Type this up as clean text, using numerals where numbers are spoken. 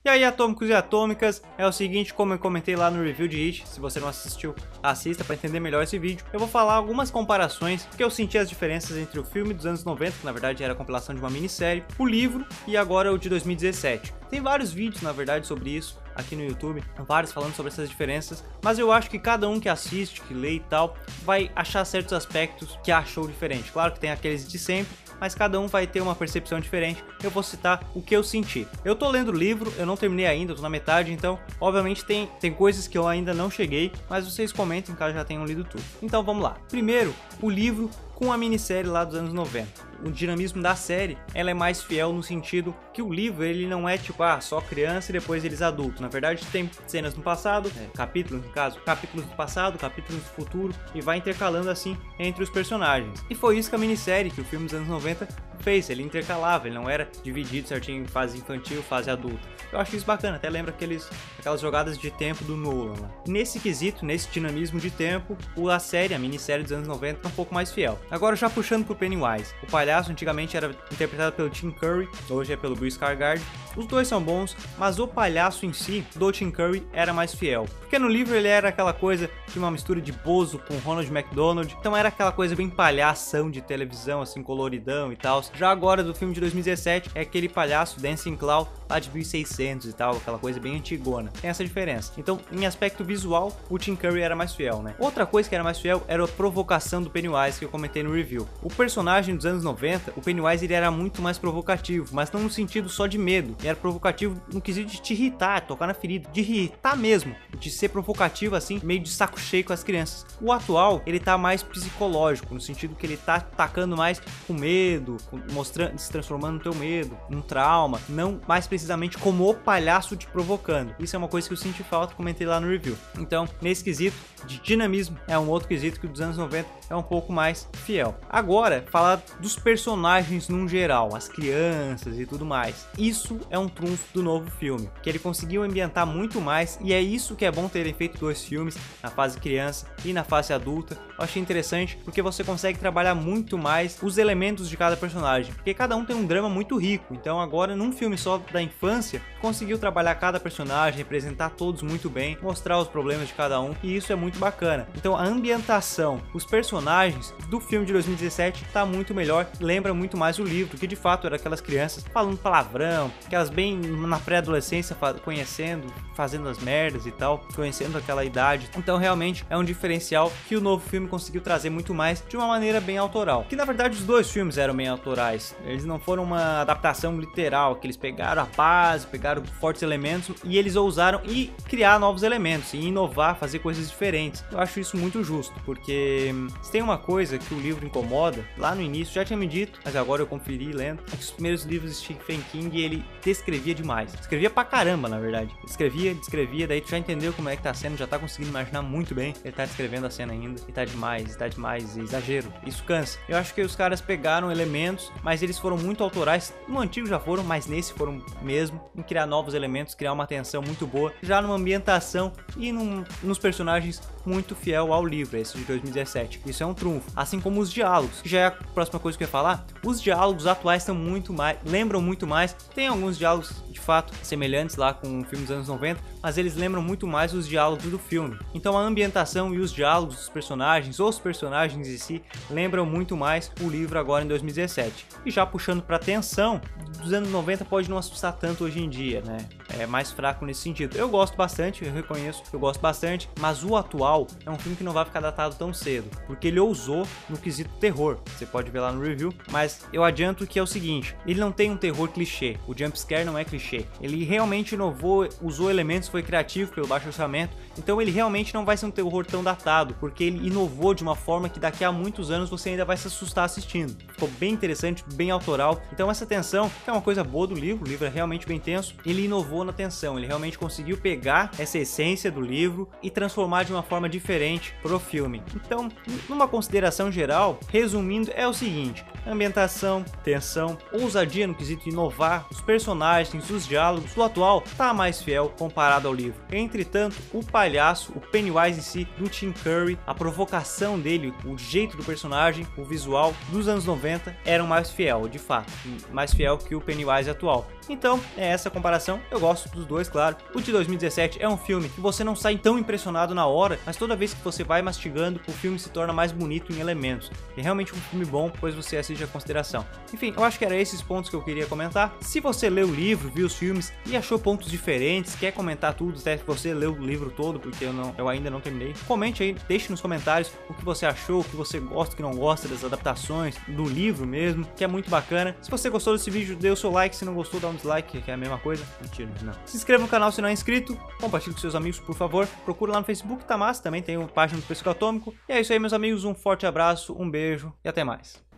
E aí, atômicos e atômicas, é o seguinte, como eu comentei lá no review de It, se você não assistiu, assista para entender melhor esse vídeo. Eu vou falar algumas comparações, porque eu senti as diferenças entre o filme dos anos 90, que na verdade era a compilação de uma minissérie, o livro e agora o de 2017. Tem vários vídeos, na verdade, sobre isso aqui no YouTube, vários falando sobre essas diferenças, mas eu acho que cada um que assiste, que lê e tal, vai achar certos aspectos que achou diferente. Claro que tem aqueles de sempre, mas cada um vai ter uma percepção diferente. Eu vou citar o que eu senti. Eu tô lendo o livro, eu não terminei ainda, eu tô na metade, então obviamente tem coisas que eu ainda não cheguei, mas vocês comentem caso já tenham lido tudo. Então vamos lá. Primeiro, o livro com a minissérie lá dos anos 90. O dinamismo da série, ela é mais fiel no sentido que o livro, ele não é tipo, só criança e depois eles adultos. Na verdade, tem cenas no passado, capítulos no caso, capítulos do passado, capítulos do futuro, e vai intercalando assim entre os personagens. E foi isso que a minissérie, que o filme dos anos 90 fez, ele intercalava, ele não era dividido certinho em fase infantil, fase adulta. Eu acho isso bacana, até lembra aquelas jogadas de tempo do Nolan lá. Nesse quesito, nesse dinamismo de tempo, a minissérie dos anos 90 é um pouco mais fiel. Agora já puxando pro Pennywise, o palhaço antigamente era interpretado pelo Tim Curry, hoje é pelo Bill Skarsgård. Os dois são bons, mas o palhaço em si, do Tim Curry, era mais fiel. Porque no livro ele era aquela coisa de uma mistura de Bozo com Ronald McDonald, então era aquela coisa bem palhação de televisão, assim, coloridão e tal. Já agora do filme de 2017 é aquele palhaço Dancing Clown lá de 1600 e tal, aquela coisa bem antigona. Tem essa diferença. Então, em aspecto visual, o Tim Curry era mais fiel, né? Outra coisa que era mais fiel era a provocação do Pennywise, que eu comentei no review. O personagem dos anos 90, o Pennywise, ele era muito mais provocativo, mas não no sentido só de medo. Ele era provocativo no quesito de te irritar, tocar na ferida, de irritar mesmo, de ser provocativo assim, meio de saco cheio com as crianças. O atual, ele tá mais psicológico, no sentido que ele tá atacando mais com medo, mostrando, se transformando no teu medo, num trauma, não mais precisamente como o palhaço te provocando. Isso é uma coisa que eu senti falta, comentei lá no review. Então, nesse quesito de dinamismo, é um outro quesito que o dos anos 90 é um pouco mais fiel. Agora, falar dos personagens num geral, as crianças e tudo mais. Isso é um trunfo do novo filme, que ele conseguiu ambientar muito mais, e é isso que é bom terem feito dois filmes, na fase criança e na fase adulta. Eu achei interessante, porque você consegue trabalhar muito mais os elementos de cada personagem, porque cada um tem um drama muito rico. Então agora, num filme só da infância, conseguiu trabalhar cada personagem, representar todos muito bem, mostrar os problemas de cada um, e isso é muito bacana. Então a ambientação, os personagens do filme de 2017 tá muito melhor, lembra muito mais o livro, que de fato era aquelas crianças falando palavrão, aquelas bem na pré-adolescência, conhecendo, fazendo as merdas e tal, conhecendo aquela idade. Então realmente é um diferencial que o novo filme conseguiu trazer muito mais, de uma maneira bem autoral. Que na verdade os dois filmes eram bem autorais, eles não foram uma adaptação literal, que eles pegaram a base, pegaram fortes elementos e eles ousaram e criar novos elementos, e inovar, fazer coisas diferentes. Eu acho isso muito justo, porque se tem uma coisa que o livro incomoda, lá no início já tinha me dito, mas agora eu conferi lendo, é que os primeiros livros de Stephen King, ele descrevia demais. Escrevia pra caramba, na verdade. Descrevia, daí tu já entendeu como é que tá sendo, já tá conseguindo imaginar muito bem. Ele tá descrevendo a cena ainda, e tá demais, exagero. Isso cansa. Eu acho que os caras pegaram elementos, mas eles foram muito autorais. No antigo já foram, mas nesse foram mesmo, em criar novos elementos, criar uma tensão muito boa, já numa ambientação e nos personagens muito fiel ao livro, esse de 2017. Isso é um trunfo. Assim como os diálogos, que já é a próxima coisa que eu ia falar. Os diálogos atuais são muito mais, lembram muito mais. Tem alguns diálogos de fato semelhantes lá com o filme dos anos 90, mas eles lembram muito mais os diálogos do filme. Então a ambientação e os diálogos dos personagens, os personagens em si, lembram muito mais o livro agora em 2017. E já puxando pra tensão, dos anos 90 pode não assustar tanto hoje em dia, né? É mais fraco nesse sentido. Eu gosto bastante, eu reconheço que eu gosto bastante, mas o atual é um filme que não vai ficar datado tão cedo, porque ele ousou no quesito terror. Você pode ver lá no review, mas eu adianto que é o seguinte, ele não tem um terror clichê, o jumpscare não é clichê. Ele realmente inovou, usou elementos, foi criativo pelo baixo orçamento, então ele realmente não vai ser um terror tão datado, porque ele inovou de uma forma que daqui a muitos anos você ainda vai se assustar assistindo. Ficou bem interessante, bem autoral. Então essa tensão, que é uma coisa boa do livro, o livro é realmente bem tenso, ele inovou na tensão, ele realmente conseguiu pegar essa essência do livro e transformar de uma forma diferente pro filme. Então, numa consideração geral, resumindo, é o seguinte: ambientação, tensão, ousadia no quesito de inovar, os personagens, os diálogos, o atual tá mais fiel comparado ao livro. Entretanto, o palhaço, o Pennywise em si, do Tim Curry, a provocação dele, o jeito do personagem, o visual dos anos 90 eram mais fiel, de fato, mais fiel que o Pennywise atual. Então, é essa comparação. Eu gosto dos dois, claro. O de 2017 é um filme que você não sai tão impressionado na hora, mas toda vez que você vai mastigando, o filme se torna mais bonito em elementos. É realmente um filme bom, pois você assiste a consideração. Enfim, eu acho que era esses pontos que eu queria comentar. Se você leu o livro, viu os filmes e achou pontos diferentes, quer comentar tudo, até que você leu o livro todo, porque eu ainda não terminei, comente aí, deixe nos comentários o que você achou, o que você gosta, o que não gosta das adaptações, do livro mesmo, que é muito bacana. Se você gostou desse vídeo, dê o seu like, se não gostou, dá um dislike, que é a mesma coisa. Mentira, não. Se inscreva no canal se não é inscrito, compartilhe com seus amigos, por favor. Procura lá no Facebook, tá massa, também tem uma página do Psicoatômico. E é isso aí, meus amigos, um forte abraço, um beijo e até mais.